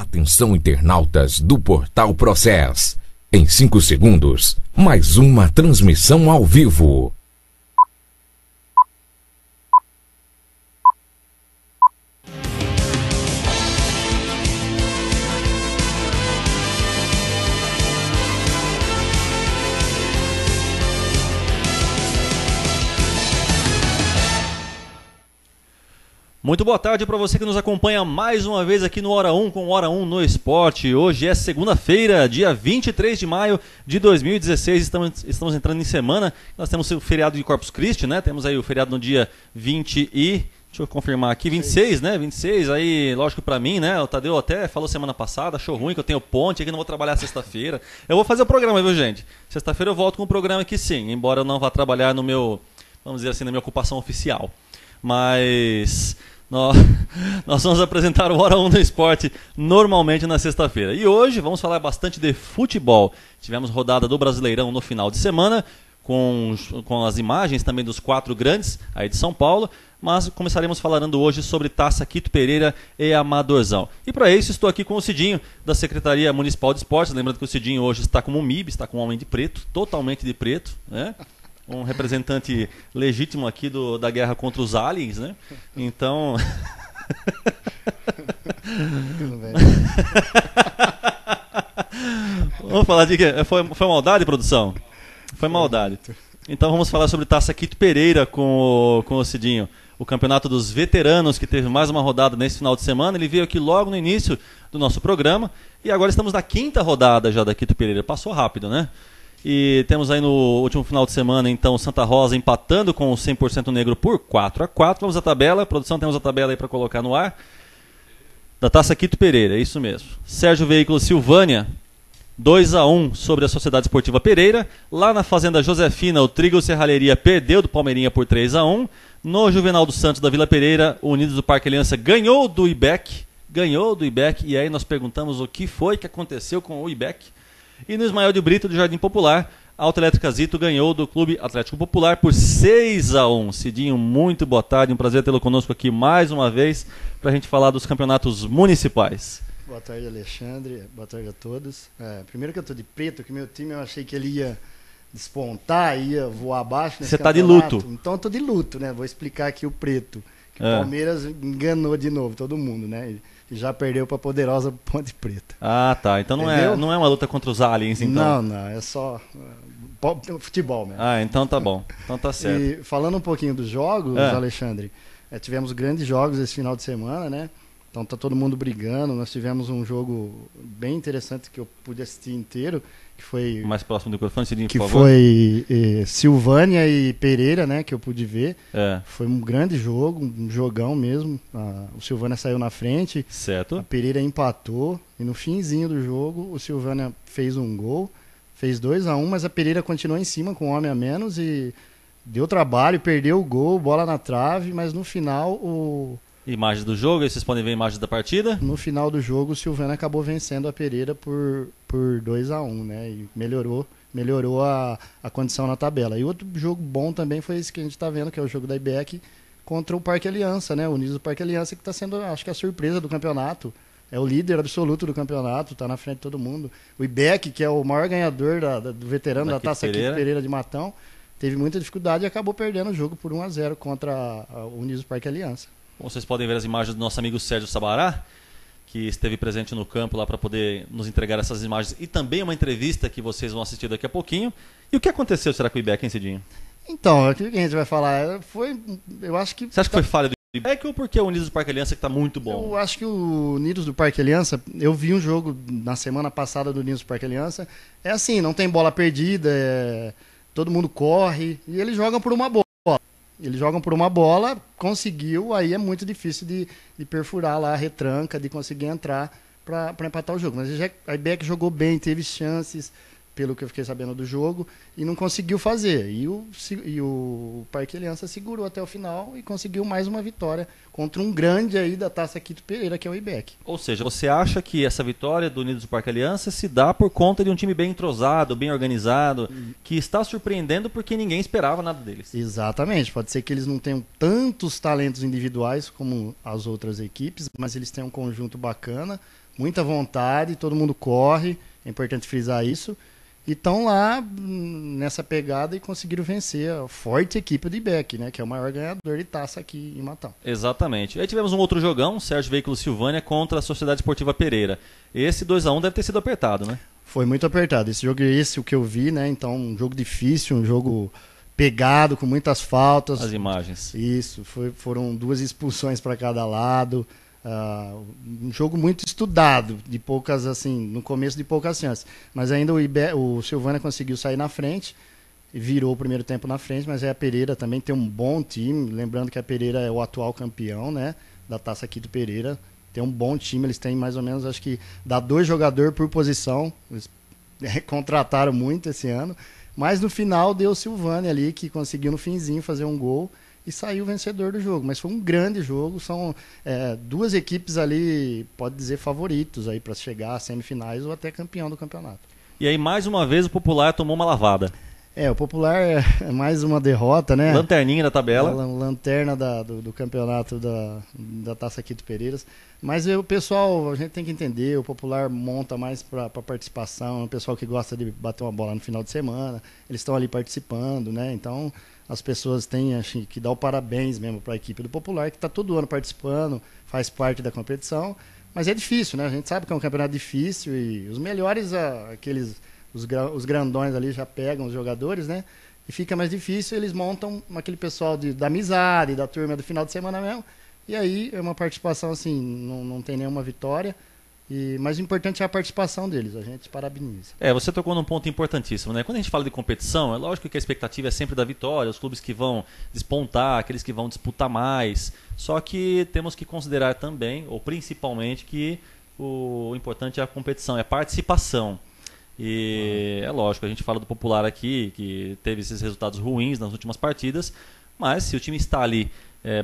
Atenção, internautas do Portal Process. Em 5 segundos, mais uma transmissão ao vivo. Muito boa tarde para você que nos acompanha mais uma vez aqui no Hora 1 com Hora 1 no Esporte. Hoje é segunda-feira, dia 23 de maio de 2016, estamos entrando em semana. Nós temos o feriado de Corpus Christi, né? Temos aí o feriado no dia 20 e... Deixa eu confirmar aqui, 26, né? 26, aí, lógico pra mim, né? O Tadeu até falou semana passada, achou ruim que eu tenho ponte aqui, não vou trabalhar sexta-feira. Eu vou fazer o programa, viu, gente? Sexta-feira eu volto com o programa aqui sim, embora eu não vá trabalhar no meu, vamos dizer assim, na minha ocupação oficial. Mas... Nós vamos apresentar o Hora 1 do Esporte normalmente na sexta-feira. E hoje vamos falar bastante de futebol. Tivemos rodada do Brasileirão no final de semana, com as imagens também dos 4 grandes aí de São Paulo. Mas começaremos falando hoje sobre Taça Quito Pereira e Amadorzão. E para isso estou aqui com o Cidinho da Secretaria Municipal de Esportes. Lembrando que o Cidinho hoje está como um MIB, está com um homem de preto, totalmente de preto, né? Um representante legítimo aqui da guerra contra os aliens, né? Então... Vamos falar de quê? Foi maldade, produção? Foi maldade. Então vamos falar sobre Taça Quito Pereira com o Cidinho. O campeonato dos veteranos, que teve mais uma rodada nesse final de semana. Ele veio aqui logo no início do nosso programa. E agora estamos na 5ª rodada já da Quito Pereira. Passou rápido, né? E temos aí no último final de semana, então, Santa Rosa empatando com o 100% negro por 4-4. Vamos à tabela. Produção, temos a tabela aí para colocar no ar. Da Taça Quito Pereira, é isso mesmo. Sérgio Veículo Silvânia, 2-1 sobre a Sociedade Esportiva Pereira. Lá na Fazenda Josefina, o Trigo Serralheria perdeu do Palmeirinha por 3-1. No Juvenal dos Santos da Vila Pereira, o Unidos do Parque Aliança ganhou do IBEC. E aí nós perguntamos o que foi que aconteceu com o IBEC. E no Ismael de Brito, do Jardim Popular, a Autoelétrica Zito ganhou do Clube Atlético Popular por 6-1. Cidinho, muito boa tarde, um prazer tê-lo conosco aqui mais uma vez para a gente falar dos campeonatos municipais. Boa tarde, Alexandre, boa tarde a todos. Primeiro que eu estou de preto, que meu time eu achei que ele ia despontar, ia voar abaixo nesse campeonato. Você está de luto? Então eu estou de luto, né? Vou explicar aqui o preto. Que o Palmeiras enganou de novo todo mundo, né? E já perdeu para a poderosa Ponte Preta. Ah, tá. Então não é uma luta contra os aliens, então. Não, é só futebol mesmo. Ah, então tá bom. Então tá certo. E falando um pouquinho dos jogos, Alexandre, tivemos grandes jogos esse final de semana, né? Então tá todo mundo brigando. Nós tivemos um jogo bem interessante que eu pude assistir inteiro, que foi mais próximo do microfone, Cidinho, que por favor. Foi Silvânia e Pereira, né, que eu pude ver. Foi um grande jogo, um jogão mesmo. O Silvânia saiu na frente, certo. A Pereira empatou e no finzinho do jogo o Silvânia fez um gol, fez 2-1, mas a Pereira continuou em cima com um homem a menos e deu trabalho, perdeu o gol, bola na trave, mas no final Imagens do jogo, aí vocês podem ver imagens da partida. No final do jogo, o Silvânia acabou vencendo a Pereira por 2-1, né? E melhorou a condição na tabela. E outro jogo bom também foi esse que a gente está vendo, que é o jogo da IBEC contra o Parque Aliança, né? O Unidos do Parque Aliança, que está sendo, acho que a surpresa do campeonato. É o líder absoluto do campeonato, está na frente de todo mundo. O IBEC, que é o maior ganhador do veterano da Taça Quito Pereira de Matão, teve muita dificuldade e acabou perdendo o jogo por 1-0 contra o Unidos do Parque Aliança. Bom, vocês podem ver as imagens do nosso amigo Sérgio Sabará, que esteve presente no campo lá para poder nos entregar essas imagens e também uma entrevista que vocês vão assistir daqui a pouquinho. E o que aconteceu, será, com o IBEC, hein, Cidinho? Então, o que a gente vai falar eu acho que... Você acha que foi falha do IBEC ou porque o Unidos do Parque Aliança que está muito bom? Eu acho que o Unidos do Parque Aliança, eu vi um jogo na semana passada do Unidos do Parque Aliança, é assim, não tem bola perdida, todo mundo corre e eles jogam por uma bola. Conseguiu, aí é muito difícil de perfurar lá a retranca, de conseguir entrar para empatar o jogo. Mas a IBEC jogou bem, teve chances, pelo que eu fiquei sabendo do jogo, e não conseguiu fazer. E o Parque Aliança segurou até o final e conseguiu mais uma vitória contra um grande aí da Taça Quito Pereira, que é o IBEC. Ou seja, você acha que essa vitória do Unidos do Parque Aliança se dá por conta de um time bem entrosado, bem organizado, que está surpreendendo porque ninguém esperava nada deles? Exatamente, pode ser que eles não tenham tantos talentos individuais como as outras equipes, mas eles têm um conjunto bacana, muita vontade, todo mundo corre, é importante frisar isso. E estão lá nessa pegada e conseguiram vencer a forte equipe do IBEC, né, que é o maior ganhador de taça aqui em Matão. Exatamente. Aí tivemos um outro jogão, Sérgio Veículos Silvânia contra a Sociedade Esportiva Pereira. Esse 2-1 deve ter sido apertado, né? Foi muito apertado. Esse jogo o que eu vi, né? Então, um jogo difícil, um jogo pegado, com muitas faltas. As imagens. Isso, foram 2 expulsões para cada lado. Um jogo muito estudado, de poucas, assim, no começo de poucas chances. Mas ainda o Silvânia conseguiu sair na frente e virou o primeiro tempo na frente, mas a Pereira também tem um bom time. Lembrando que a Pereira é o atual campeão, né, da Taça aqui do Pereira. Tem um bom time, eles têm mais ou menos, acho que dá 2 jogadores por posição. Eles contrataram muito esse ano. Mas no final deu o Silvânia ali, que conseguiu no finzinho fazer um gol e saiu vencedor do jogo. Mas foi um grande jogo, são 2 equipes ali, pode dizer, favoritos aí para chegar às semifinais ou até campeão do campeonato. E aí mais uma vez o Popular tomou uma lavada. O Popular é mais uma derrota, né? Lanterninha da tabela. Lanterna do campeonato da Taça Quito Pereiras. Mas o pessoal, a gente tem que entender, o Popular monta mais para participação, é um pessoal que gosta de bater uma bola no final de semana, eles estão ali participando, né? Então as pessoas têm, acho, que dar o parabéns mesmo para a equipe do Popular, que está todo ano participando, faz parte da competição. Mas é difícil, né? A gente sabe que é um campeonato difícil e os melhores, os grandões ali já pegam os jogadores, né? E fica mais difícil, eles montam aquele pessoal da amizade, da turma do final de semana mesmo. E aí é uma participação assim, não tem nenhuma vitória. Mas o importante é a participação deles, a gente parabeniza. Você tocou num ponto importantíssimo, né? Quando a gente fala de competição, é lógico que a expectativa é sempre da vitória, os clubes que vão despontar, aqueles que vão disputar mais. Só que temos que considerar também, ou principalmente, que o importante é a competição, é a participação. E é lógico, a gente fala do Popular aqui, que teve esses resultados ruins nas últimas partidas, mas se o time está ali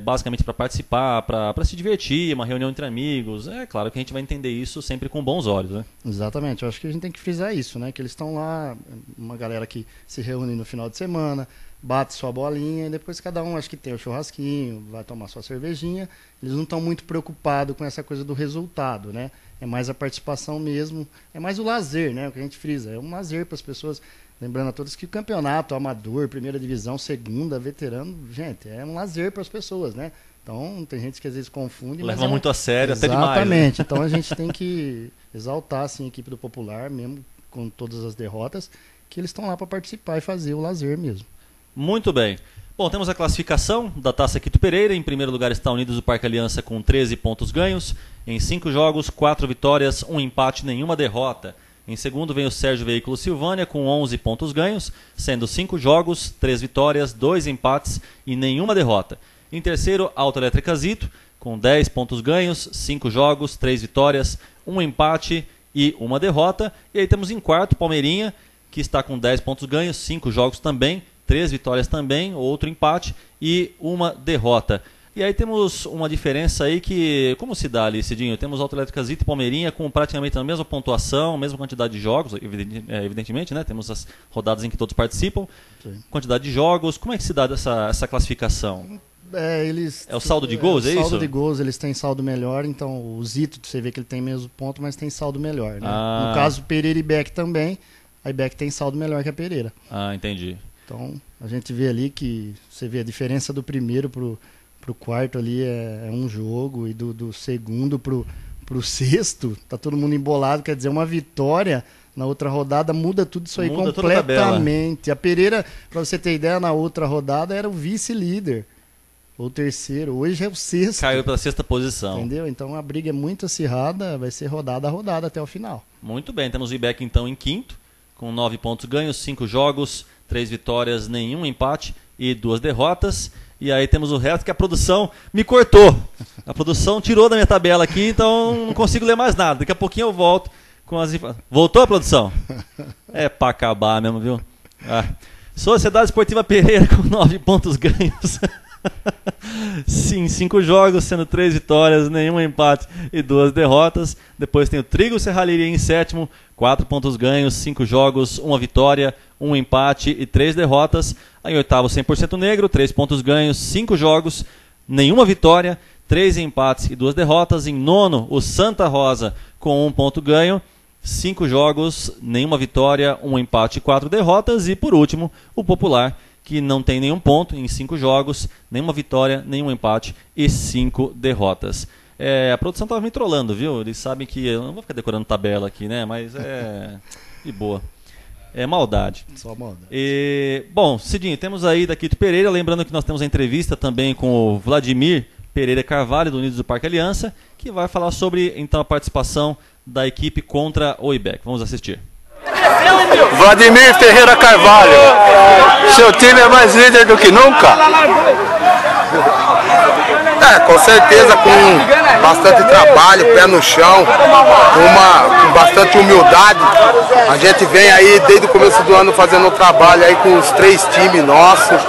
basicamente para participar, para se divertir, uma reunião entre amigos, é claro que a gente vai entender isso sempre com bons olhos, né? Exatamente, eu acho que a gente tem que frisar isso, né? Que eles estão lá, uma galera que se reúne no final de semana, bate sua bolinha e depois cada um acho que tem o churrasquinho, vai tomar sua cervejinha. Eles não estão muito preocupados com essa coisa do resultado, né? É mais a participação mesmo, é mais o lazer, né? O que a gente frisa, é um lazer para as pessoas. Lembrando a todos que o campeonato amador, primeira divisão, segunda, veterano, gente, é um lazer para as pessoas, né? Então tem gente que às vezes confunde. Leva muito a sério, até demais. Exatamente, Né? Então a gente tem que exaltar assim, a equipe do Popular, mesmo com todas as derrotas, que eles estão lá para participar e fazer o lazer mesmo. Muito bem. Bom, temos a classificação da Taça Quito Pereira. Em primeiro lugar está Unidos do Parque Aliança com 13 pontos ganhos. Em 5 jogos, 4 vitórias, 1 empate, nenhuma derrota. Em segundo vem o Sérgio Veículos Silvânia com 11 pontos ganhos, sendo 5 jogos, 3 vitórias, 2 empates e nenhuma derrota. Em terceiro, Autoelétrica Zito com 10 pontos ganhos, 5 jogos, 3 vitórias, 1 empate e 1 derrota. E aí temos em quarto Palmeirinha, que está com 10 pontos ganhos, 5 jogos também, 3 vitórias também, outro empate e 1 derrota. E aí temos uma diferença aí que, como se dá ali, Cidinho? Temos Autoelétrica Zito e Palmeirinha com praticamente a mesma pontuação, mesma quantidade de jogos, evidentemente, né? Temos as rodadas em que todos participam, Sim. Quantidade de jogos. Como é que se dá essa classificação? É o saldo de gols, é isso? Saldo de gols, eles têm saldo melhor, então o Zito, você vê que ele tem mesmo ponto, mas tem saldo melhor, né? No caso, Pereira e Beck também, a Beck tem saldo melhor que a Pereira. Entendi. Então, a gente vê ali que, você vê a diferença do primeiro pro quarto ali é um jogo, e do segundo pro sexto, tá todo mundo embolado, quer dizer, uma vitória na outra rodada muda tudo isso aí completamente. A Pereira, para você ter ideia, na outra rodada era o vice-líder, ou terceiro, hoje é o sexto. Caiu para a sexta posição. Entendeu? Então a briga é muito acirrada, vai ser rodada a rodada até o final. Muito bem, temos o IBEC então em quinto, com 9 pontos ganhos, 5 jogos, 3 vitórias, nenhum empate e 2 derrotas. E aí temos o resto que a produção me cortou. A produção tirou da minha tabela aqui, então não consigo ler mais nada. Daqui a pouquinho eu volto com as... Voltou a produção? É pra acabar mesmo, viu? Sociedade Esportiva Pereira com 9 pontos ganhos. Sim, 5 jogos, sendo 3 vitórias, nenhum empate e 2 derrotas. Depois tem o Trigo Serralheria em sétimo, 4 pontos ganhos, 5 jogos, 1 vitória, 1 empate e 3 derrotas. Em oitavo, 100% Negro, 3 pontos ganhos, 5 jogos, nenhuma vitória, 3 empates e 2 derrotas. Em nono, o Santa Rosa com 1 ponto ganho, 5 jogos, nenhuma vitória, 1 empate e 4 derrotas. E por último, o Popular, que não tem nenhum ponto em 5 jogos, nenhuma vitória, nenhum empate e 5 derrotas. A produção estava me trollando, viu? Eles sabem que eu não vou ficar decorando tabela aqui, né? Mas é de boa. É maldade. Só maldade. Bom, Cidinho, temos aí da Quito Pereira, lembrando que nós temos a entrevista também com o Vladimir Pereira Carvalho, do Unidos do Parque Aliança, que vai falar sobre então a participação da equipe contra o IBEC. Vamos assistir. Vladimir Ferreira Carvalho, seu time é mais líder do que nunca? Com certeza, com bastante trabalho, pé no chão, com bastante humildade. A gente vem aí desde o começo do ano fazendo um trabalho aí com os 3 times nossos,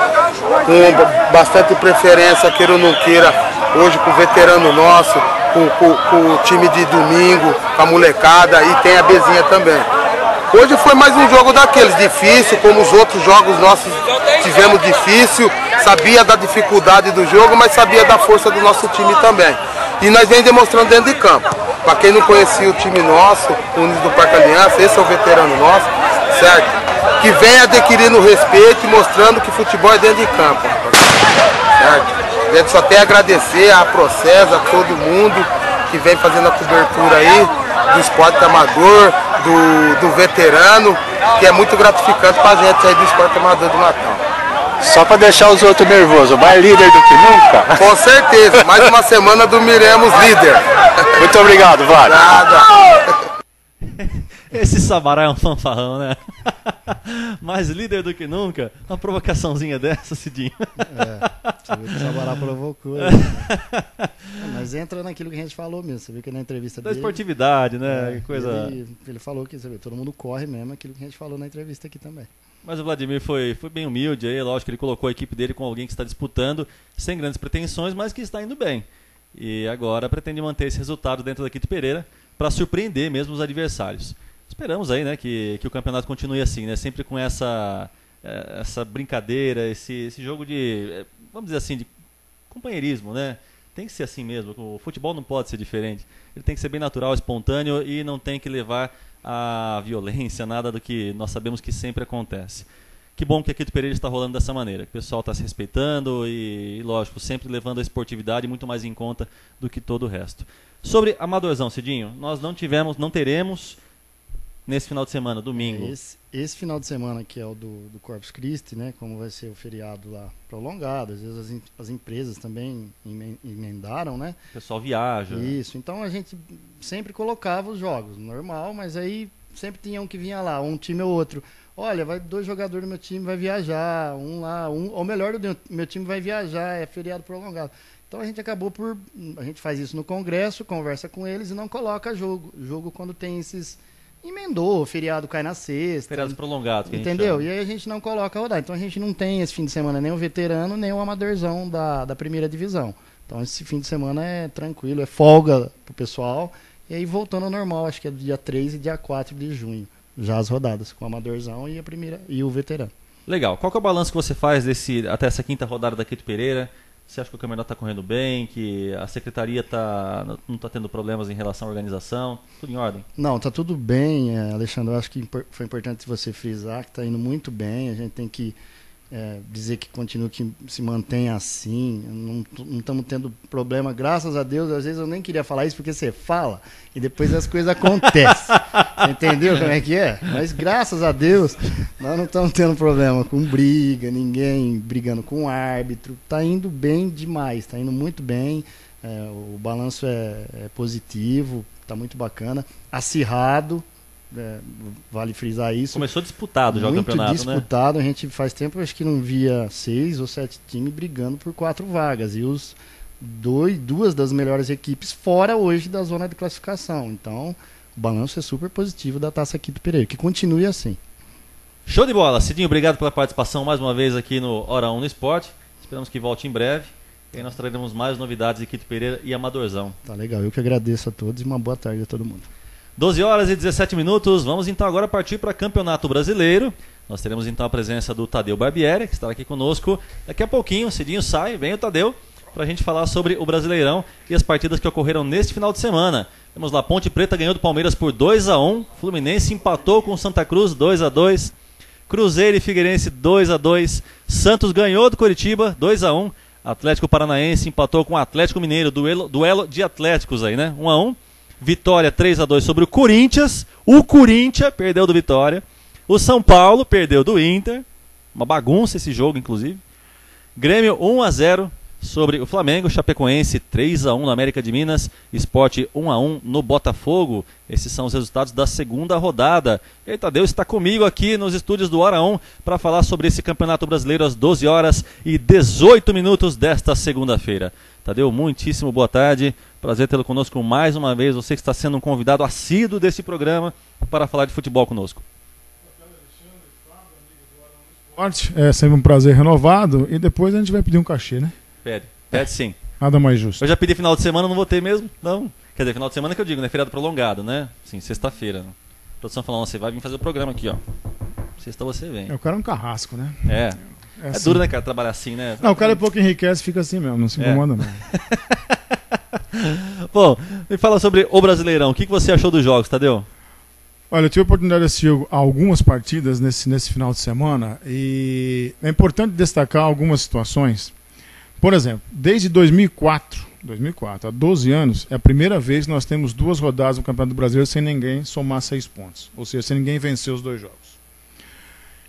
com bastante preferência, queira ou não queira, hoje com o veterano nosso, com o time de domingo, com a molecada, e tem a Bezinha também. Hoje foi mais um jogo daqueles, difícil, como os outros jogos nossos tivemos difícil, sabia da dificuldade do jogo, mas sabia da força do nosso time também. E nós vem demonstrando dentro de campo. Para quem não conhecia o time nosso, o Unidos do Parque Aliança, esse é o veterano nosso, certo? Que vem adquirindo respeito e mostrando que futebol é dentro de campo, certo? A gente só tem a agradecer a Procesa, a todo mundo que vem fazendo a cobertura aí, do esporte amador, do veterano, que é muito gratificante pra gente aí do esporte amador do Natal. Só para deixar os outros nervosos, mais líder do que nunca? Com certeza, mais uma semana dormiremos líder. Muito obrigado, Vlad. Nada. Esse Sabará é um fanfarrão, né? Mais líder do que nunca. Uma provocaçãozinha dessa, Cidinho. Você viu que o Sabará provocou. Né? Mas entra naquilo que a gente falou mesmo. Você viu que na entrevista Da dele... esportividade, né? Coisa... Ele falou que todo mundo corre mesmo, aquilo que a gente falou na entrevista aqui também. Mas o Vladimir foi bem humilde aí, lógico que ele colocou a equipe dele com alguém que está disputando, sem grandes pretensões, mas que está indo bem. E agora pretende manter esse resultado dentro da Quito Pereira para surpreender mesmo os adversários. Esperamos aí, né, que o campeonato continue assim, né, sempre com essa brincadeira, esse jogo de, vamos dizer assim, de companheirismo, né? Tem que ser assim mesmo, o futebol não pode ser diferente. Ele tem que ser bem natural, espontâneo e não tem que levar a violência, nada do que nós sabemos que sempre acontece. Que bom que a Quito Pereira está rolando dessa maneira, que o pessoal está se respeitando e, lógico, sempre levando a esportividade muito mais em conta do que todo o resto. Sobre Amadorzão, Cidinho, nós não teremos nesse final de semana, domingo. Esse final de semana que é o do Corpus Christi, né? Como vai ser o feriado lá prolongado, às vezes as empresas também emendaram, né? O pessoal viaja. Isso, então a gente sempre colocava os jogos, normal, mas aí sempre tinha um que vinha lá, um time ou outro. Olha, 2 jogadores do meu time vai viajar, ou melhor, do meu time vai viajar, é feriado prolongado. Então a gente acabou a gente faz isso no congresso, conversa com eles e não coloca jogo quando tem esses... Emendou, o feriado cai na sexta. Feriados prolongados, que entendeu? A gente chama. E aí a gente não coloca a rodada. Então a gente não tem esse fim de semana nem o veterano, nem o amadorzão da primeira divisão. Então esse fim de semana é tranquilo, é folga pro pessoal. E aí voltando ao normal, acho que é do dia 3 e dia 4 de junho. Já as rodadas, com o amadorzão e a primeira e o veterano. Legal. Qual que é o balanço que você faz até essa quinta rodada da Quito Pereira? Você acha que o campeonato está correndo bem, que a secretaria não está tendo problemas em relação à organização? Tudo em ordem? Não, está tudo bem, Alexandre. Eu acho que foi importante você frisar que está indo muito bem. A gente tem que dizer que continua, que se mantenha assim. Não estamos tendo problema, graças a Deus. Às vezes eu nem queria falar isso porque você fala e depois as coisas acontecem. Entendeu como é que é? Mas graças a Deus nós não estamos tendo problema com briga, ninguém brigando com o árbitro. Está indo bem demais, está indo muito bem. O balanço é positivo, está muito bacana. Acirrado. Vale frisar isso. Começou disputado já o campeonato, muito disputado, né? A gente faz tempo, acho que não via 6 ou 7 times brigando por 4 vagas. E duas das melhores equipes fora hoje da zona de classificação. Então, o balanço é super positivo da Taça Quito Pereira. Que continue assim. Show de bola. Cidinho, obrigado pela participação mais uma vez aqui no Hora 1 no Esporte. Esperamos que volte em breve. E aí nós traremos mais novidades de Quito Pereira e Amadorzão. Tá legal, eu que agradeço a todos e uma boa tarde a todo mundo. 12 horas e 17 minutos, vamos então agora partir para Campeonato Brasileiro. Nós teremos então a presença do Tadeu Barbieri, que estará aqui conosco daqui a pouquinho, cedinho sai, vem o Tadeu, para a gente falar sobre o Brasileirão e as partidas que ocorreram neste final de semana. Temos lá, Ponte Preta ganhou do Palmeiras por 2-1, Fluminense empatou com Santa Cruz 2-2, Cruzeiro e Figueirense 2-2, Santos ganhou do Coritiba 2-1, Atlético Paranaense empatou com o Atlético Mineiro, duelo de Atléticos aí, né? 1-1. Vitória 3-2 sobre o Corinthians perdeu do Vitória, o São Paulo perdeu do Inter, uma bagunça esse jogo inclusive, Grêmio 1-0 sobre o Flamengo, Chapecoense 3-1 na América de Minas, Sport 1-1 no Botafogo. Esses são os resultados da segunda rodada. E aí, Tadeu está comigo aqui nos estúdios do Hora 1 para falar sobre esse Campeonato Brasileiro às 12 horas e 18 minutos desta segunda-feira. Tadeu, muitíssimo boa tarde, prazer tê-lo conosco mais uma vez, você que está sendo um convidado assíduo desse programa para falar de futebol conosco. É sempre um prazer renovado e depois a gente vai pedir um cachê, né? Pede sim. Nada mais justo. Eu já pedi final de semana, não vou ter mesmo? Não. Quer dizer, final de semana que eu digo, né? Feriado prolongado, né? Sim, sexta-feira. A produção falando, você vai vir fazer o programa aqui, ó. Sexta você vem. O cara é um carrasco, né? É assim. duro, né, cara, trabalhar assim, né? Não, o cara é pouco enriquece, fica assim mesmo, não se incomoda não. Bom, me fala sobre o Brasileirão. O que você achou dos jogos, Tadeu? Olha, eu tive a oportunidade de assistir algumas partidas nesse final de semana e é importante destacar algumas situações. Por exemplo, desde 2004, há 12 anos, é a primeira vez que nós temos 2 rodadas no Campeonato Brasileiro sem ninguém somar 6 pontos. Ou seja, sem ninguém vencer os 2 jogos.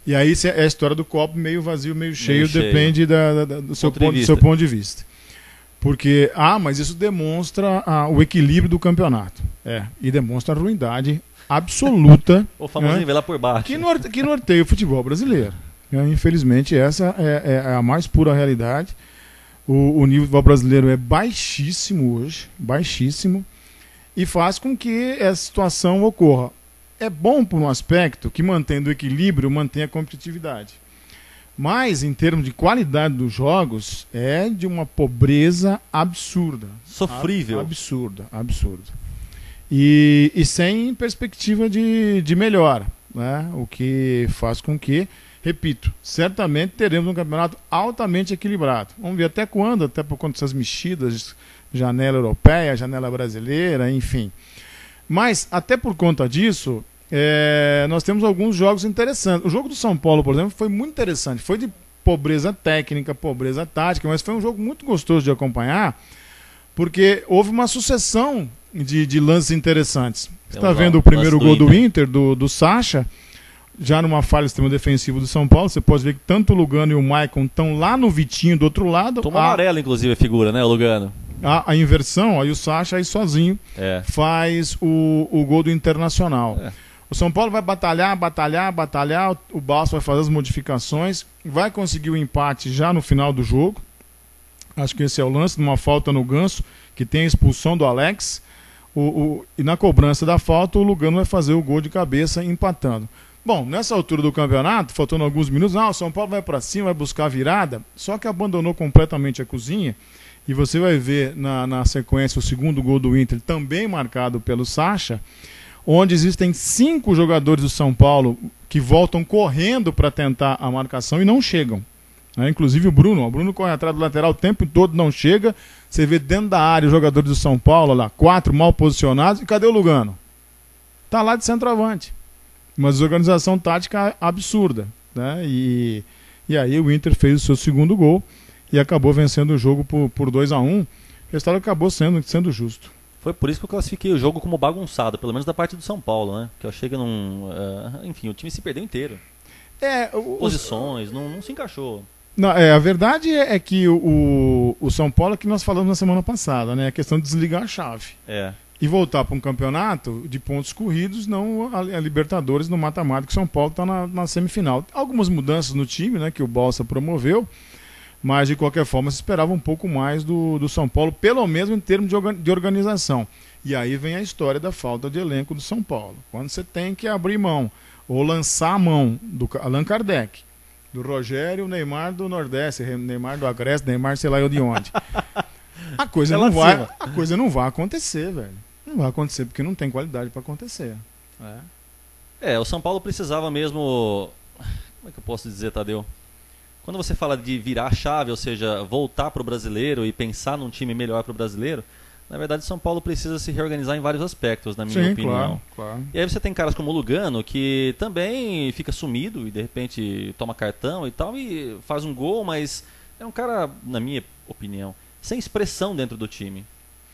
E aí é a história do copo meio vazio, meio cheio, depende do seu ponto de vista. Porque, mas isso demonstra o equilíbrio do campeonato. E demonstra a ruindade absoluta. O famoso nivelar por baixo. Que norteia o futebol brasileiro. Infelizmente, essa é a mais pura realidade. O nível brasileiro é baixíssimo hoje, baixíssimo, e faz com que essa situação ocorra. É bom por um aspecto que, mantendo o equilíbrio, mantém a competitividade. Mas, em termos de qualidade dos jogos, é de uma pobreza absurda. Sofrível. Absurda. E sem perspectiva de melhora, né? O que faz com que, repito, certamente teremos um campeonato altamente equilibrado. Vamos ver até quando, até por conta dessas mexidas, janela europeia, janela brasileira, enfim. Mas, até por conta disso, nós temos alguns jogos interessantes. O jogo do São Paulo, por exemplo, foi muito interessante. Foi de pobreza técnica, pobreza tática, mas foi um jogo muito gostoso de acompanhar, porque houve uma sucessão de lances interessantes. Você está vendo o primeiro gol do Inter, do Sacha, já numa falha do sistema defensivo do São Paulo. Você pode ver que tanto o Lugano e o Maicon estão lá no Vitinho do outro lado. Toma amarelo, inclusive, a figura, né, o Lugano? A inversão, aí o Sacha aí sozinho faz o gol do Internacional. O São Paulo vai batalhar, o Balsa vai fazer as modificações, vai conseguir o empate já no final do jogo. Acho que esse é o lance, numa falta no Ganso, que tem a expulsão do Alex. E na cobrança da falta, o Lugano vai fazer o gol de cabeça empatando. Bom, nessa altura do campeonato, faltando alguns minutos, o São Paulo vai para cima, vai buscar a virada, só que abandonou completamente a cozinha. E você vai ver na sequência o segundo gol do Inter, também marcado pelo Sacha, onde existem 5 jogadores do São Paulo que voltam correndo para tentar a marcação e não chegam. Inclusive o Bruno corre atrás do lateral o tempo todo, não chega. Você vê dentro da área os jogadores do São Paulo, lá, 4 mal posicionados. E cadê o Lugano? Tá lá de centroavante. Uma desorganização tática absurda, né? E aí o Inter fez o seu segundo gol e acabou vencendo o jogo por 2-1. O resultado acabou sendo justo. Foi por isso que eu classifiquei o jogo como bagunçado, pelo menos da parte do São Paulo, né? Que eu achei que não... enfim, o time se perdeu inteiro. Posições, não se encaixou. Não, a verdade é que o São Paulo, que nós falamos na semana passada, né? A questão de desligar a chave. E voltar para um campeonato de pontos corridos, não a Libertadores no mata-mata, que o São Paulo está na semifinal. Algumas mudanças no time, né? Que o Balsa promoveu, mas de qualquer forma se esperava um pouco mais do São Paulo, pelo menos em termos de organização. E aí vem a história da falta de elenco do São Paulo. Quando você tem que abrir mão, ou lançar a mão do Allan Kardec, Do Rogério, o Neymar do Nordeste, Neymar do Agreste, Neymar sei lá eu de onde. A coisa não vai acontecer, velho. Não vai acontecer porque não tem qualidade para acontecer. O São Paulo precisava mesmo... Como é que eu posso dizer, Tadeu? Quando você fala de virar a chave, ou seja, voltar para o brasileiro e pensar num time melhor para o brasileiro, na verdade o São Paulo precisa se reorganizar em vários aspectos, na minha opinião. Claro. E aí você tem caras como o Lugano, que também fica sumido e de repente toma cartão e tal, e faz um gol, mas é um cara, na minha opinião, sem expressão dentro do time.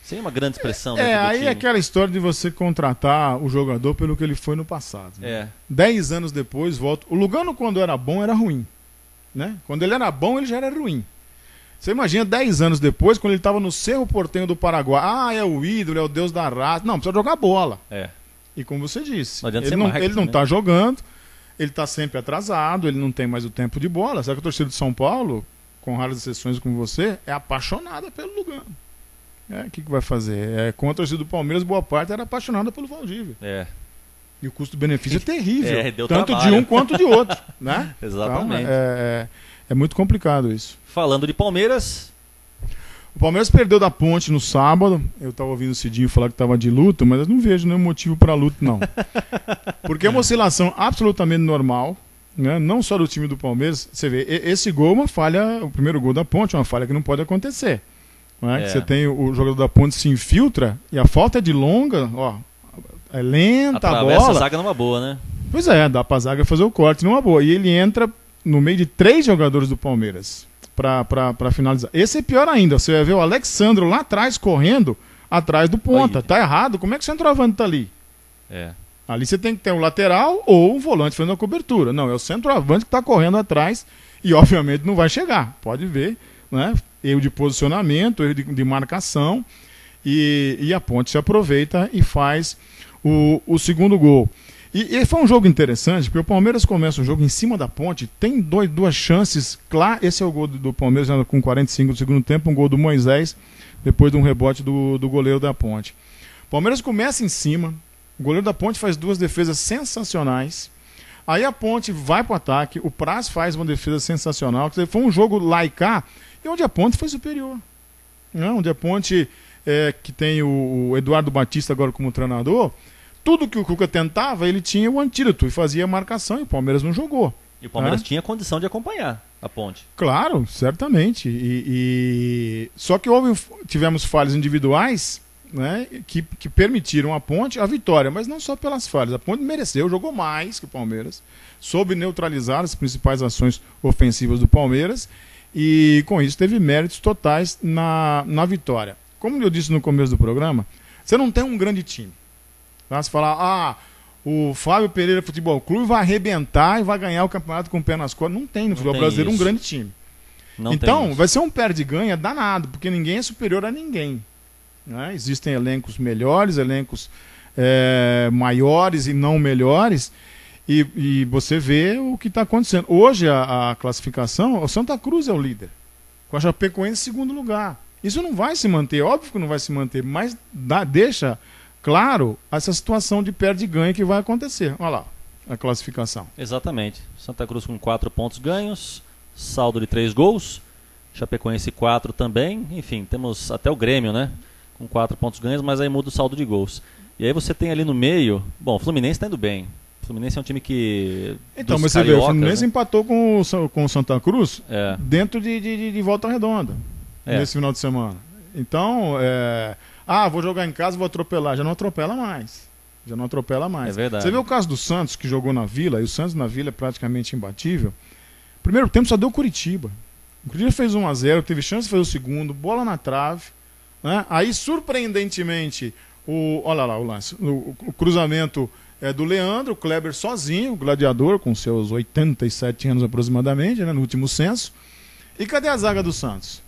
Sem uma grande expressão dentro do time. Aí é aquela história de você contratar o jogador pelo que ele foi no passado. Né? 10 anos depois, volta. O Lugano, quando era bom, era ruim. Né? Quando ele era bom, ele já era ruim. Você imagina 10 anos depois, quando ele estava no Cerro Porteño do Paraguai. É o ídolo, é o deus da raça. Não, precisa jogar bola. E como você disse, ele não está jogando, ele está sempre atrasado, ele não tem mais o tempo de bola. Sabe que a torcida de São Paulo, com raras exceções como você, é apaixonada pelo Lugano. O que vai fazer? Com a torcida do Palmeiras, boa parte era apaixonada pelo Valdívia. E o custo-benefício é terrível. Tanto trabalho. De um quanto de outro. Né? Exatamente. Então, é muito complicado isso. Falando de Palmeiras... O Palmeiras perdeu da Ponte no sábado. Eu estava ouvindo o Cidinho falar que estava de luto, mas eu não vejo nenhum motivo para luto, não. Porque é uma oscilação absolutamente normal. Né? Não só do time do Palmeiras. Você vê, esse gol é uma falha, o primeiro gol da Ponte é uma falha que não pode acontecer. Que você tem o jogador da Ponte se infiltra e a falta é de longa, é lenta a bola. Atravessa a zaga numa boa, né? Pois dá pra zaga fazer o corte numa boa. E ele entra no meio de 3 jogadores do Palmeiras pra finalizar. Esse é pior ainda, você vai ver o Alexandro lá atrás correndo atrás do ponta. Tá errado, como é que o centroavante tá ali? Ali você tem que ter um lateral ou um volante fazendo a cobertura. Não, é o centroavante que tá correndo atrás e obviamente não vai chegar. Pode ver, né? Erro de posicionamento, erro de marcação, e a Ponte se aproveita e faz o segundo gol. E foi um jogo interessante, porque o Palmeiras começa o jogo em cima da Ponte, tem duas chances, claro, esse é o gol do Palmeiras com 45 do segundo tempo, um gol do Moisés, depois de um rebote do goleiro da Ponte. O Palmeiras começa em cima, o goleiro da Ponte faz 2 defesas sensacionais, aí a Ponte vai para o ataque, o Praz faz uma defesa sensacional, quer dizer, foi um jogo lá e cá, e onde a Ponte foi superior. Onde a Ponte, que tem o Eduardo Batista agora como treinador, tudo que o Cuca tentava, ele tinha o antídoto e fazia a marcação, e o Palmeiras não jogou. E o Palmeiras tinha condição de acompanhar a Ponte. Claro, certamente. Só que tivemos falhas individuais, né, que permitiram a Ponte a vitória, mas não só pelas falhas. A Ponte mereceu, jogou mais que o Palmeiras, soube neutralizar as principais ações ofensivas do Palmeiras, e com isso teve méritos totais na vitória. Como eu disse no começo do programa, você não tem um grande time. Tá? Você fala, o Fábio Pereira Futebol Clube vai arrebentar e vai ganhar o campeonato com o pé nas costas. Não tem no futebol brasileiro um grande time. Então vai ser um perde-ganha danado, porque ninguém é superior a ninguém. Né? Existem elencos melhores, elencos maiores e não melhores, e você vê o que está acontecendo. Hoje a classificação, o Santa Cruz é o líder, com a Chapecoense em segundo lugar. Isso não vai se manter, óbvio que não vai se manter, mas deixa claro essa situação de perde-ganha que vai acontecer. Olha lá, a classificação. Exatamente. Santa Cruz com 4 pontos ganhos, saldo de 3 gols, Chapecoense 4 também, enfim, temos até o Grêmio, né? Com 4 pontos ganhos, mas aí muda o saldo de gols. E aí você tem ali no meio, bom, o Fluminense está indo bem. O Fluminense é um time que... Então, mas você vê, o Fluminense, né, empatou com o Santa Cruz dentro de Volta Redonda, nesse final de semana. Então, vou jogar em casa, vou atropelar. Já não atropela mais. É verdade. Você vê o caso do Santos, que jogou na Vila, e o Santos na Vila é praticamente imbatível. Primeiro tempo só deu Curitiba. O Curitiba fez 1-0, teve chance de fazer o segundo, bola na trave. Né? Aí, surpreendentemente, olha lá o lance, o cruzamento do Leandro, o Kleber sozinho, o gladiador, com seus 87 anos aproximadamente, né, no último censo. E cadê a zaga do Santos?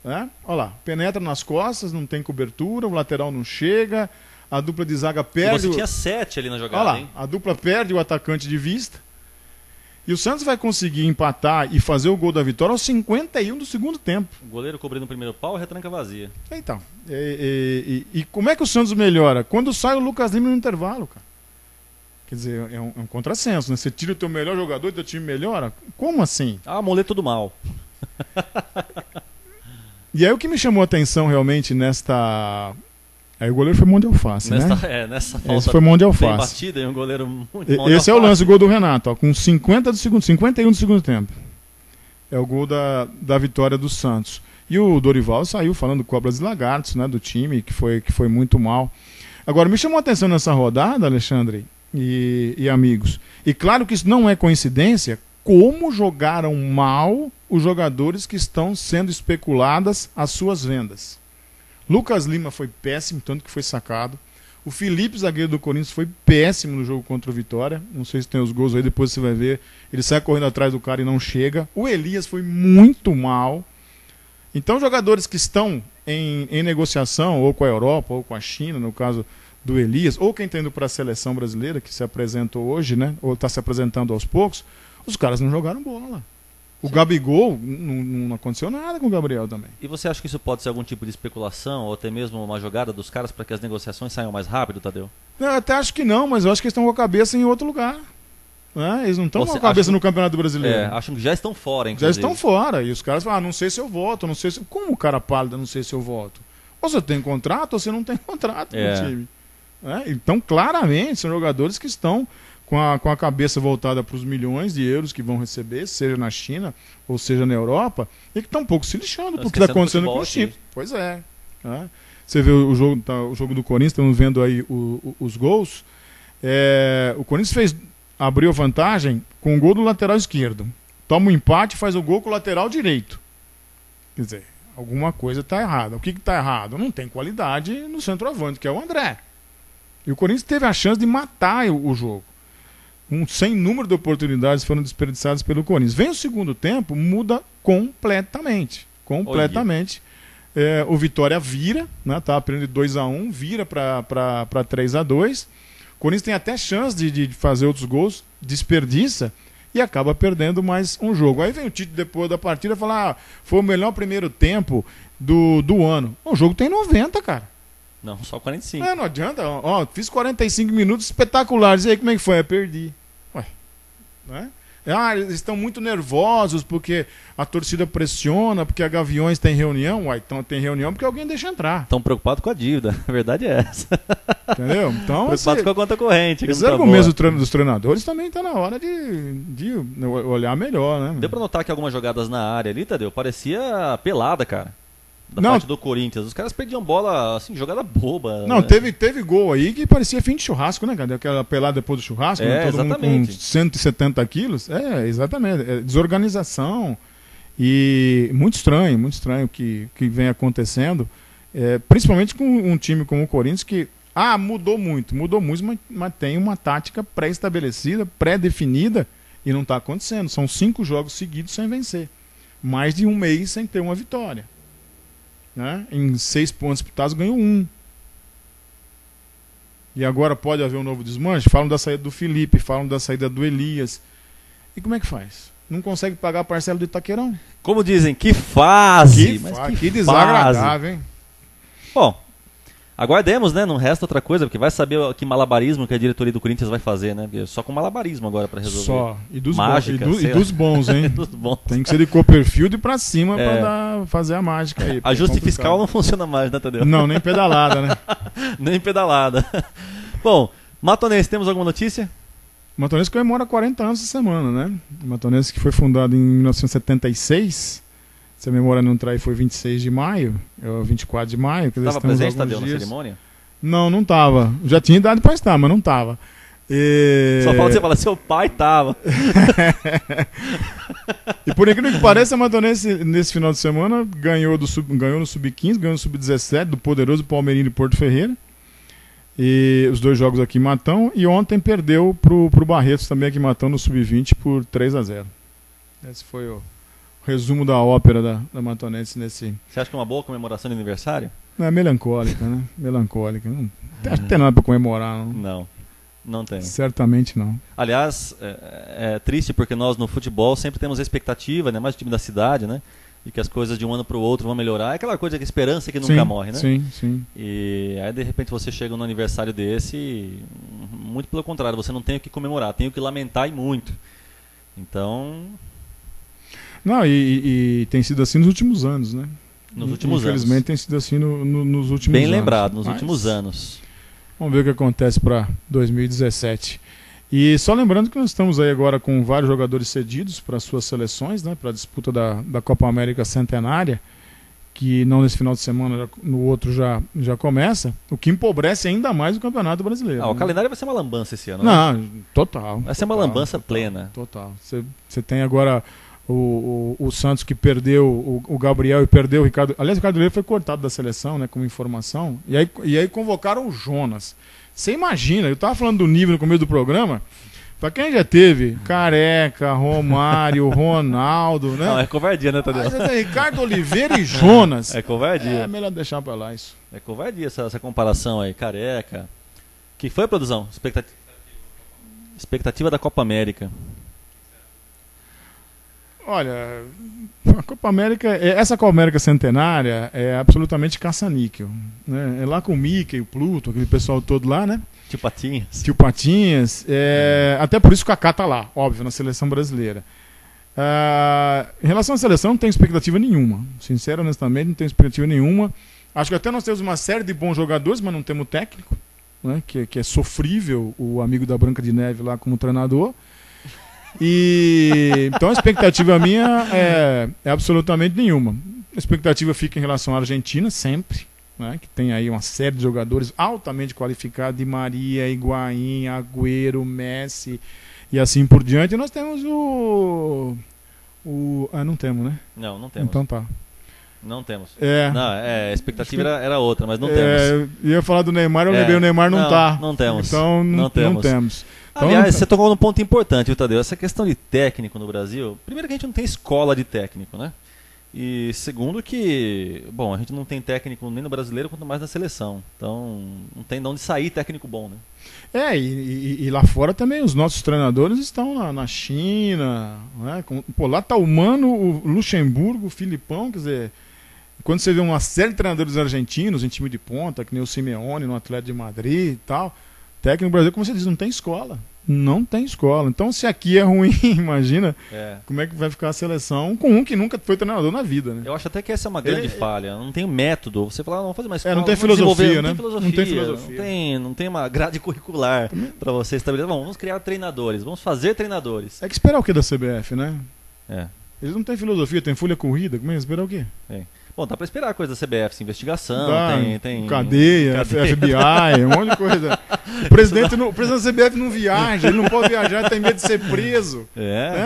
Olha lá, penetra nas costas, não tem cobertura, o lateral não chega, a dupla de zaga perde... E você tinha 7 ali na jogada, olha lá, hein? A dupla perde o atacante de vista. E o Santos vai conseguir empatar e fazer o gol da vitória aos 51 do segundo tempo. O goleiro cobrindo o primeiro pau, retranca vazia. Então, e como é que o Santos melhora? Quando sai o Lucas Lima no intervalo, cara. Quer dizer, é um contrassenso, né? Você tira o teu melhor jogador e o teu time melhora? Como assim? Amuleto do mal. E aí o que me chamou a atenção realmente nesta... Aí o goleiro foi mão de alface, né? Nessa falta esse foi mão de alface. bem batida e um goleiro muito mão de alface. Esse é o lance, o gol do Renato, ó, com 51 do segundo tempo. É o gol da vitória do Santos. E o Dorival saiu falando cobras e lagartos, né, do time, que foi muito mal. Agora, me chamou a atenção nessa rodada, Alexandre e amigos. E claro que isso não é coincidência, como jogaram mal os jogadores que estão sendo especuladas as suas vendas. Lucas Lima foi péssimo, tanto que foi sacado. O Felipe, zagueiro do Corinthians, foi péssimo no jogo contra o Vitória. Não sei se tem os gols aí, depois você vai ver. Ele sai correndo atrás do cara e não chega. O Elias foi muito mal. Então, jogadores que estão em negociação, ou com a Europa, ou com a China, no caso do Elias, ou quem está indo para a seleção brasileira, que se apresentou hoje, né, ou está se apresentando aos poucos, os caras não jogaram bola. O Gabigol, não aconteceu nada com o Gabriel também. E você acha que isso pode ser algum tipo de especulação, ou até mesmo uma jogada dos caras para que as negociações saiam mais rápido, Tadeu? Eu até acho que não, mas eu acho que eles estão com a cabeça em outro lugar. Né? Eles não estão com a cabeça no Campeonato Brasileiro. Acham que já estão fora, inclusive. Já estão fora. E os caras falam, não sei se eu voto, não sei se... Como o cara pálido, não sei se eu voto? Ou você tem contrato, ou você não tem contrato no time. Então, claramente, são jogadores que estão com a cabeça voltada para os milhões de euros que vão receber, seja na China ou seja na Europa, e que estão um pouco se lixando porque está acontecendo com os times. Pois é. Você vê o jogo do Corinthians, estamos vendo aí os gols. O Corinthians abriu vantagem com o gol do lateral esquerdo. Toma um empate e faz o gol com o lateral direito. Quer dizer, alguma coisa está errada. O que está errado? Não tem qualidade no centroavante, que é o André. E o Corinthians teve a chance de matar o jogo. Sem número de oportunidades foram desperdiçadas pelo Corinthians. Vem o segundo tempo, muda completamente. O Vitória vira, né, tá perdendo 2-1, vira para 3-2. O Corinthians tem até chance de fazer outros gols, desperdiça e acaba perdendo mais um jogo. Aí vem o Tite depois da partida e fala: foi o melhor primeiro tempo do ano. O jogo tem 90, cara. Não, só 45. Não adianta. Fiz 45 minutos espetaculares. E aí, como é que foi? Eu perdi. Ué. Né? Eles estão muito nervosos porque a torcida pressiona, porque a Gaviões tem reunião. Ué, então tem reunião porque alguém deixa entrar. Estão preocupados com a dívida. A verdade é essa. Entendeu? Então, preocupados com a conta corrente. Esse argumento dos treinadores também está na hora de olhar melhor, né? Deu para notar que algumas jogadas na área ali, Tadeu, parecia pelada, cara. Da parte do Corinthians. Os caras perdiam bola, assim, jogada boba. Não, né? teve gol aí que parecia fim de churrasco, né, cara? Aquela pelada depois do churrasco, né? Todo exatamente. mundo com 170 quilos. Exatamente. Desorganização. E muito estranho o que vem acontecendo. Principalmente com um time como o Corinthians que mudou muito, mas tem uma tática pré-estabelecida, pré-definida e não está acontecendo. São 5 jogos seguidos sem vencer. Mais de um mês sem ter uma vitória. Né? Em 6 pontos disputados, ganhou 1. E agora pode haver um novo desmanche? Falam da saída do Felipe, falam da saída do Elias. E como é que faz? Não consegue pagar a parcela do Itaquerão? Como dizem, que fase! Que desagradável, hein? Bom, aguardemos, né? Não resta outra coisa, porque vai saber que malabarismo que a diretoria do Corinthians vai fazer, né? Porque só com malabarismo agora para resolver. Só. E dos mágica, bons, e dos bons, hein? Dos bons. Tem que ser de Copperfield pra cima para fazer a mágica aí. Ajuste fiscal não funciona mais, né, Tadeu? Não, nem pedalada, né? Nem pedalada. Bom, Matonense, temos alguma notícia? Matonense comemora 40 anos essa semana, né? Matonense que foi fundado em 1976... Se a memória não trai, foi 26 de maio, 24 de maio. Você estava presente, Tadeu, na cerimônia? Não estava. Já tinha idade para estar, mas não estava. Só falta você falar, seu pai estava. E por incrível que pareça, a Matonense, nesse final de semana, ganhou no Sub-15, ganhou no Sub-17, do poderoso Palmeirinho de Porto Ferreira. E os 2 jogos aqui em Matão. E ontem perdeu pro Barretos também aqui em Matão, no Sub-20, por 3-0. Esse foi o resumo da ópera da Matonense nesse... Você acha que é uma boa comemoração de aniversário? É melancólica, né? Melancólica. Não tem nada para comemorar, não. Não tem. Certamente não. Aliás, é triste porque nós no futebol sempre temos a expectativa, né? Mais o time da cidade, né? De que as coisas de um ano para o outro vão melhorar. É aquela coisa, que esperança que nunca morre, né? Sim. E aí de repente você chega no aniversário desse e muito pelo contrário, você não tem o que comemorar, tem o que lamentar e muito. Então... Não, e tem sido assim nos últimos anos, né? Nos últimos anos. Infelizmente tem sido assim nos últimos anos. Bem lembrado, nos últimos anos. Vamos ver o que acontece para 2017. E só lembrando que nós estamos aí agora com vários jogadores cedidos para suas seleções, né? Para a disputa da Copa América Centenária, que não nesse final de semana, no outro já começa, o que empobrece ainda mais o Campeonato Brasileiro. O né? calendário vai ser uma lambança esse ano, Não, né? total. Vai ser uma lambança plena. Total. Você tem agora o Santos que perdeu o Gabriel e perdeu o Ricardo. Aliás, o Ricardo Leite foi cortado da seleção, né, como informação. E aí convocaram o Jonas. Você imagina, eu estava falando do nível no começo do programa. Pra quem já teve Careca, Romário, Ronaldo, né? Não, é covardia, né, Tadeu? Aí você tem Ricardo Oliveira e Jonas. É covardia. É melhor deixar pra lá isso. É covardia essa comparação aí, Careca. Que foi, produção? Expectativa da Copa América. Olha, a Copa América, essa Copa América Centenária é absolutamente caça-níquel, né? É lá com o Mickey, o Pluto, aquele pessoal todo lá, né? Tio Patinhas. Tio Patinhas. Até por isso o Kaká tá lá, óbvio, na seleção brasileira. Em relação à seleção, não tenho expectativa nenhuma. Sincero, honestamente, não tenho expectativa nenhuma. Acho que até nós temos uma série de bons jogadores, mas não temos técnico, né? Que é sofrível o amigo da Branca de Neve lá como treinador. Então a expectativa minha é absolutamente nenhuma. A expectativa fica em relação à Argentina, sempre, né, que tem aí uma série de jogadores altamente qualificados, Di Maria, Higuaín, Agüero, Messi e assim por diante. E nós temos não temos, né? Não temos. Então tá. Não temos. Não, a expectativa era outra, mas não temos. Ia falar do Neymar, eu lembrei, o Neymar não tá. Não temos. Então não temos. Então, aliás, você tocou num ponto importante, viu, Tadeu? Essa questão de técnico no Brasil, primeiro que a gente não tem escola de técnico, né? E segundo que, bom, a gente não tem técnico nem no brasileiro, quanto mais na seleção. Então, não tem de onde sair técnico bom, né? E lá fora também os nossos treinadores estão na China, né? Lá tá o Mano, o Luxemburgo, o Filipão, quer dizer, quando você vê uma série de treinadores argentinos em time de ponta, que nem o Simeone no Atlético de Madrid e tal, técnico brasileiro, como você diz, não tem escola. Não tem escola. Então, se aqui é ruim, imagina como é que vai ficar a seleção com um que nunca foi treinador na vida, né? Eu acho até que essa é uma grande falha. Não tem método. Você fala, não, vamos fazer uma escola. Não tem filosofia, né? Não tem filosofia. Não tem uma grade curricular para você estabelecer. Vamos criar treinadores. Vamos fazer treinadores. É que esperar o que da CBF, né? Eles não têm filosofia, tem folha corrida. Como é que esperar o quê? Bom, dá pra esperar coisa da CBF, investigação, tem cadeia, FBI, um monte de coisa. O presidente da CBF não viaja, ele não pode viajar, tem medo de ser preso.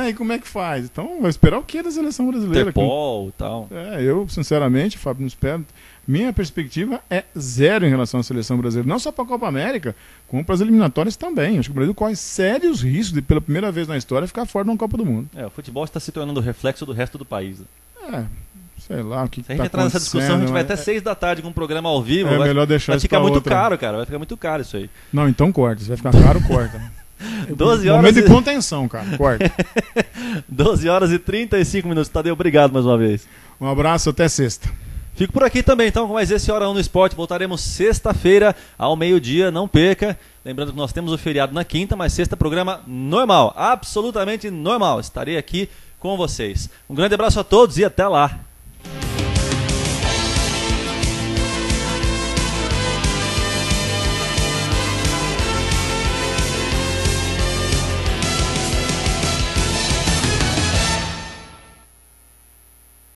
E como é que faz? Então, vai esperar o que da seleção brasileira? Interpol e tal. Eu, sinceramente, Fábio, não espero. Minha perspectiva é zero em relação à seleção brasileira. Não só para a Copa América, como para as eliminatórias também. Acho que o Brasil corre sérios riscos de, pela primeira vez na história, ficar fora de uma Copa do Mundo. O futebol está se tornando reflexo do resto do país. Sei lá o que Se a gente entrar nessa discussão, a gente vai até 6 da tarde com um programa ao vivo. Melhor deixar isso pra outra. Vai ficar muito caro, cara. Vai ficar muito caro isso aí. Não, então corta. Se vai ficar caro, corta. 12 horas Momento de contenção, cara. Corta. 12 horas e 35 minutos. Tadeu, obrigado mais uma vez. Um abraço, até sexta. Fico por aqui também, então, com mais esse Hora 1 no Esporte. Voltaremos sexta-feira ao meio-dia, não perca. Lembrando que nós temos o feriado na quinta, mas sexta programa normal, absolutamente normal. Estarei aqui com vocês. Um grande abraço a todos e até lá.